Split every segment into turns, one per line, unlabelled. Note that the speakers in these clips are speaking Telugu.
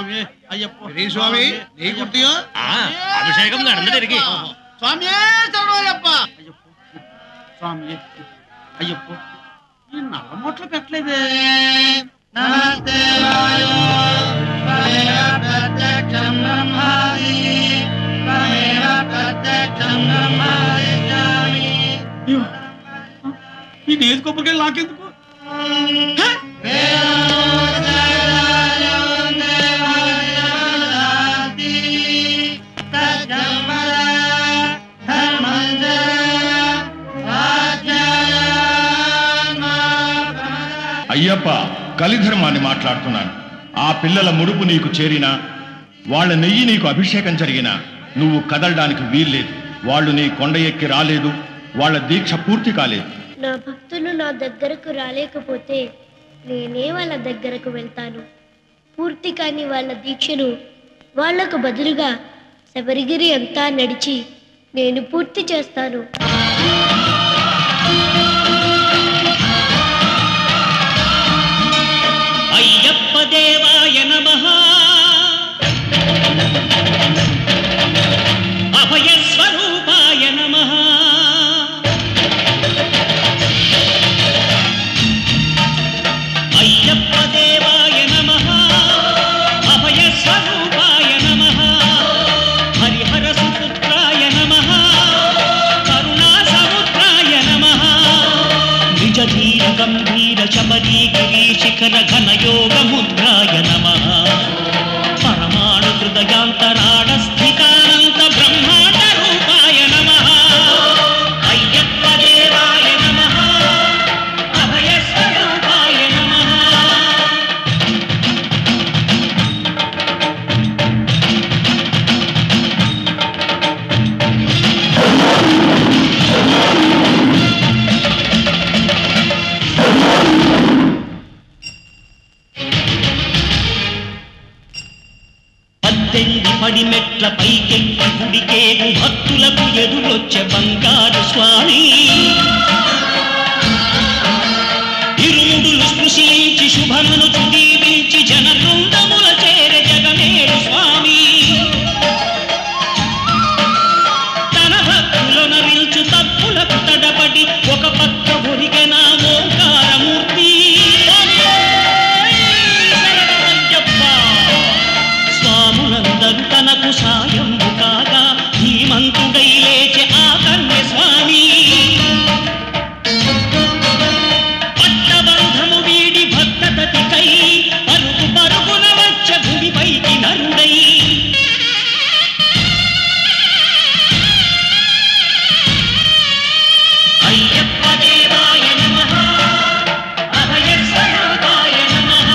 സ്വാമി അയ്യപ്പ
സ്വാമി നീ കുട്ടിയോ
അഭിഷേകം നടന്നിട്ടിരിക്കെ
സ്വാമിയേ ശരണമയ്യപ്പ അയ്യപ്പ സ്വാമിയേ అయ్యప్ప ఈ నల్ల మొట్లు పెట్టలేదే నమస్తే వాయో మహేవ ప్రత్యక్షం బ్రహ్మాది మహేవ ప్రత్యక్షం బ్రహ్మాది ఈ నేతి కొబ్బరికాయలు నాకెందుకు
అయ్యప్ప కలిధర్మాన్ని మాట్లాడుతున్నాను. ఆ పిల్లల ముడుపు నీకు చేరినా వాళ్ళ నెయ్యి నీకు అభిషేకం జరిగినా నువ్వు కదలడానికి వీల్లేదు. వాళ్ళు నీ కొండ ఎక్కి రాలేదు, వాళ్ళ దీక్ష పూర్తి కాలేదు.
నా భక్తులు నా దగ్గరకు రాలేకపోతే నేనే వాళ్ళ దగ్గరకు వెళ్తాను. పూర్తి కాని వాళ్ళ దీక్షను వాళ్లకు బదులుగా శబరిగిరి అంతా నడిచి నేను పూర్తి చేస్తాను.
అయ్యప్ప దేవాయ నమః అభయ స్వరూపాయ నమః అయ్యప్ప దేవాయ నమః అభయ స్వరూపాయ నమః హరిహర సుపుత్రాయ నమః కరుణా సముద్రాయ నమః నిజ ధీర గంభీర శబరిగిరి శిఖర ఘన యోగ ముద్రాయ నమః పరమాణు హృదయాంతరాడ స్థితానంత బ్రహ్మాండ రూపాయ నమః అయ్యప్ప దేవాయ నమః అభయ స్వరూపాయ నమః పడిమెట్ల పైకెక్కి గుడికేగు భక్తులకు ఎదురొచ్చే బంగారు స్వామి ఇరుముడులు స్పృశించి శుభమును దీవించి జన బృందముల చేరే జగమేరు స్వామి తన భక్తులను నిల్చు తప్పులకు తడబడి ఒక పక్క ఒరిగెన ఓంకారమూర్తి స్వాములందరూ తనకు సాయంబు కాగా ధీమంతుడై లేచే ఆ కన్య స్వామి పట్టబంధము వీడి భక్తతతికై పరుగు పరుగున వచ్చ భూమిపైకి నరుడై అయ్యప్ప దేవాయ నమః అభయ స్వరూపాయ నమః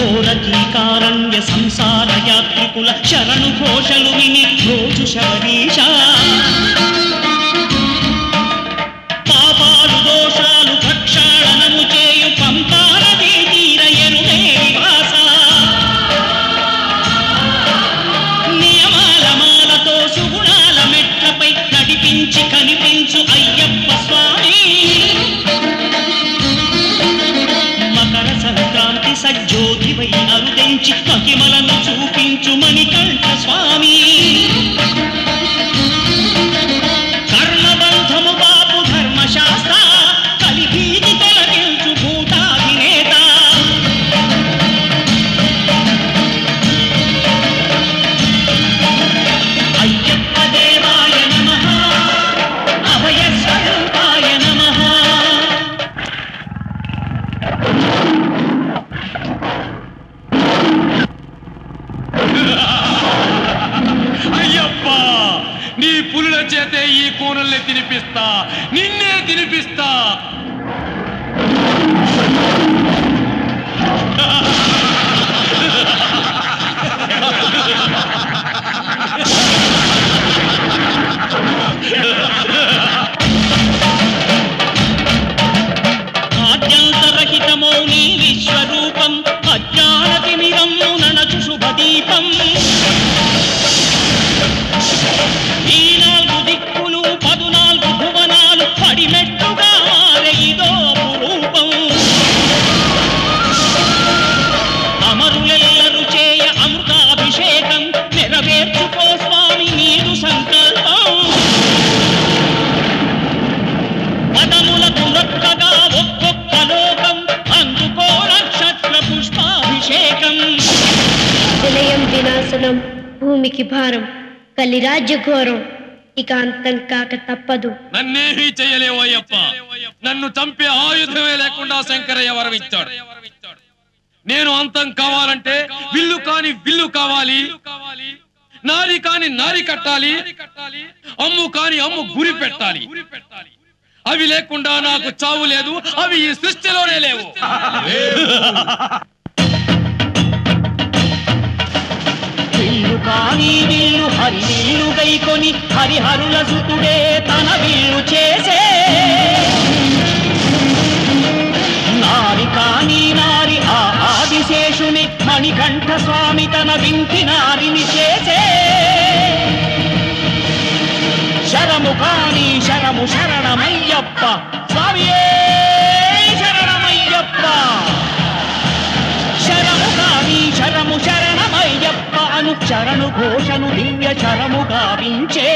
ఘోరకీకారణ్య సంసార యాత్రికుల శరణు ఘోషలు విని రోజు శబరీశ పాపాలు దోషాలు ప్రక్షాళనము చేయు పంపానదీ తీర ఎరుడే నివాస నియమాల మాలతో సుగుణాల మెట్లపై నడిపించి కనిపించు అయ్యప్ప స్వామి మకర సంక్రాంతి సజ్జోతివై అరుదించి మహిమలను చూపించు మణికంఠ స్వామి కర్మబంధము బాపు ధర్మశాస్త్ర కలిభీతి తొలగించు భూతాధినేత అయ్యప్ప దేవాయ నమః అభయ స్వరూపాయ నమః
అయ్యప్ప నీ పులుల చేతే ఈ కూనల్ని తినిపిస్తా, నిన్నే తినిపిస్తా.
ఆద్యంతరహితమో నీ విశ్వరూపం అజ్ఞానతిమిరము ననచు శుభదీపం
భూమికి భారం, కలిరాజ్య ఘోరం, ఇక అంతం కాక తప్పదు.
నన్నేమీ చెయ్యలేవు అయ్యప్ప. నన్ను చంపే ఆయుధమే లేకుండా శంకరయ్య వరమిచ్చాడు. నేను అంతం కావాలంటే విల్లు కాని విల్లు కావాలి, నారి కాని నారి కట్టాలి, అమ్ము కాని అమ్ము గురి పెట్టాలి. అవి లేకుండా నాకు చావు లేదు, అవి ఈ సృష్టిలోనే లేవు.
విల్లు కాని విల్లు హరి విల్లు గైకొని హరిహరుల సుతుడే తన విల్లు చేసే, నారి కాని నారి ఆ ఆదిశేషుని మణికంఠ స్వామి తన వింటి నారిని చేసే, శరము కాని శరము శరణమయ్యప్ప స్వామియే శరణమయ్యప్ప, శరము కాని శరము శరణమయ్యప్ప అను శరణు ఘోషను దివ్య శరము గావించే,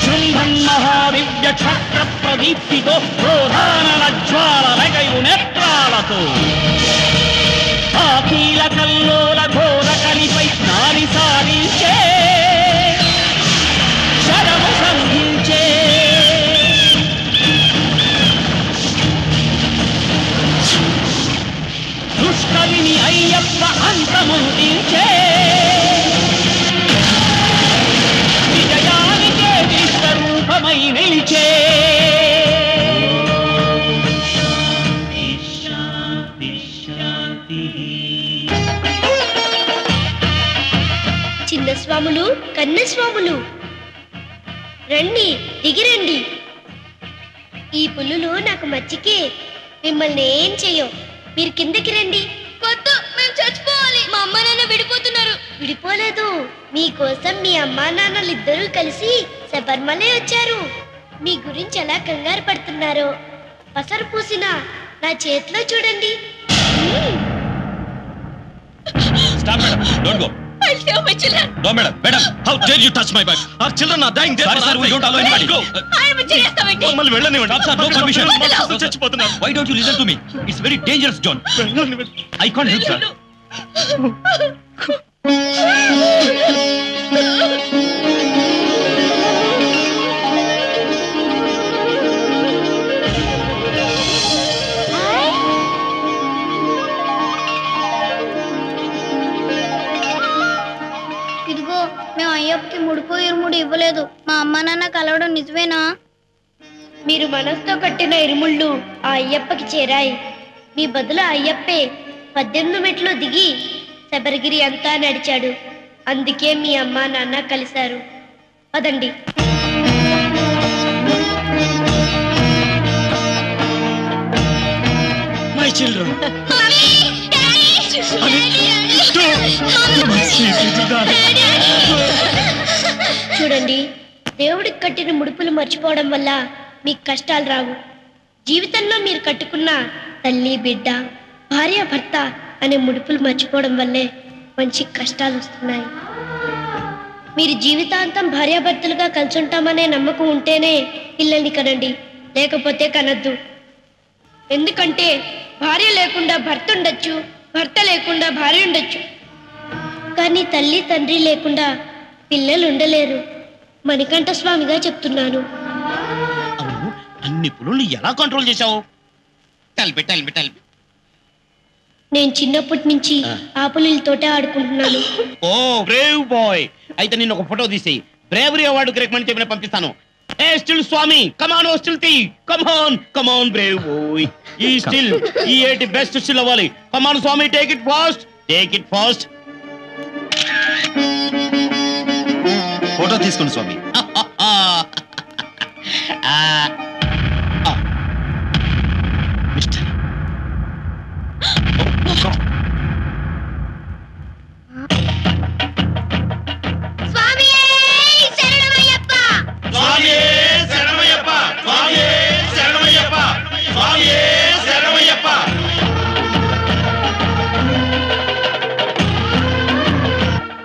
శృంభం మహాదివ్య క్షత్ర ప్రదీప్తితో ప్రోధాన జ్వాల రగయు నేత్రాలతో ఆ కీల కల్లోల ఘోర కలిపై నారి సారించే, శరము సంధించే, దుష్కవిని అయ్యప్ప అంతముందించే, విజయానికే విశ్వరూపమై నిలిచే.
చిన్న స్వాములు, కన్న స్వాములు, రండి, దిగిరండి. ఈ పుల్లులు నాకు మచ్చికే, మిమ్మల్ని ఏం చెయ్యో. మీరు కిందకి రండి. కొద్దు, మేము చచ్చిపోవాలి. మా అమ్మ నాన్న విడిపోతున్నారు. విడిపోలేదు, మీకోసం మీ అమ్మా నాన్నలు ఇద్దరూ కలిసి శబరిమలై వచ్చారు. మీ గురించి ఎలా కంగారు పడుతున్నారో పసరు పూసిన నా చేతిలో చూడండి.
Stop, madam. Don't go.
I'll save my children.
No, madam. Madam, how dare you touch my bag? Our children are dying there. Sorry, sir, we don't allow anybody. Go.
I'm a children.
మమ్మల్ని వెళ్ళనివ్వండి. Stop, sir. No permission. చచ్చిపోతున్నారు. Why don't you listen to me? It's very dangerous, John. I can't help, sir.
ఇదిగో, మేము అయ్యప్పకి ముడిపో ఇరుముడు ఇవ్వలేదు. మా అమ్మ నాన్న కలవడం నిజమేనా? మీరు మనసుతో కట్టిన ఇరుముళ్ళు ఆ అయ్యప్పకి చేరాయి. మీ బదులు అయ్యప్పే 18 మెట్లు దిగి శబరిగిరి అంతా నడిచాడు. అందుకే మీ అమ్మ నాన్న కలిశారు. పదండి.
My children.
చూడండి, దేవుడికి కట్టిన ముడుపులు మర్చిపోవడం వల్ల మీకు కష్టాలు రావు. జీవితంలో మీరు కట్టుకున్న తల్లి, బిడ్డ, భార్య, భర్త అనే ముడుపులు మర్చిపోవడం వల్లే మంచి కష్టాలు వస్తున్నాయి. మీరు జీవితాంతం భార్యాభర్తలుగా కలిసి ఉంటామనే నమ్మకం ఉంటేనే పిల్లల్ని కనండి, లేకపోతే కనద్దు. ఎందుకంటే భార్య లేకుండా భర్త ఉండొచ్చు, భర్త లేకుండా భార్య ఉండొచ్చు, కానీ తల్లి తండ్రి లేకుండా పిల్లలు ఉండలేరు. మణికంఠ స్వామిగా చెప్తున్నాను.
అవును, అన్ని పులుల్ని ఎలా కంట్రోల్ చేశావు? టెల్బి.
నేను చిన్నప్పటి నుంచి ఆ పులులతోటే ఆడుకుంటున్నాను.
ఓ బ్రేవ్ బాయ్, అయితే నేను ఒక ఫోటో తీసేయి. బ్రేవరీ అవార్డుకి రికమెండ్ చేయమని పంపిస్తాను. ఏ స్టిల్ స్వామి, కమాన్, ఓ స్టిల్ తీ, కమాన్ బ్రేవ్ బాయ్. ఈ స్టిల్ ఈ ఏటి బెస్ట్ స్టిల్ అవ్వాలి. కమాన్ స్వామి, టేక్ ఇట్ ఫాస్ట్.
ఫోటో తీసుకోండి స్వామి. మిస్టర్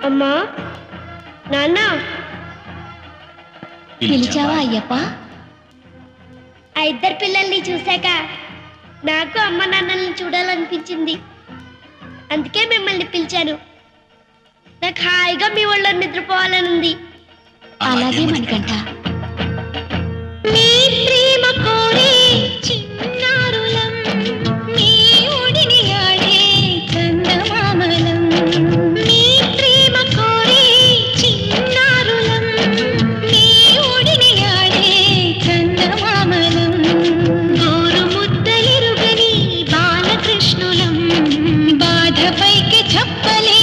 అమ్మా, నాన్న,
పిలిచావా
అయ్యప్ప? ఆ ఇద్దరు పిల్లల్ని చూశాక నాకు అమ్మ నాన్నల్ని చూడాలనిపించింది. అందుకే మిమ్మల్ని పిలిచాను. నాకు హాయిగా మీ ఒళ్ళో నిద్రపోవాలనుంది.
అలాగే మణికంఠ.
మీ ప్రేమ కోరే చిన్నారులం, మీ ఒడిని ఆడే చందమామలం. మీ ప్రేమ కోరే చిన్నారులం, మీ ఒడిని ఆడే చందమామలం. గోరు ముద్దలిరుగని బాలకృష్ణులం, బాధపైకి చెప్పలే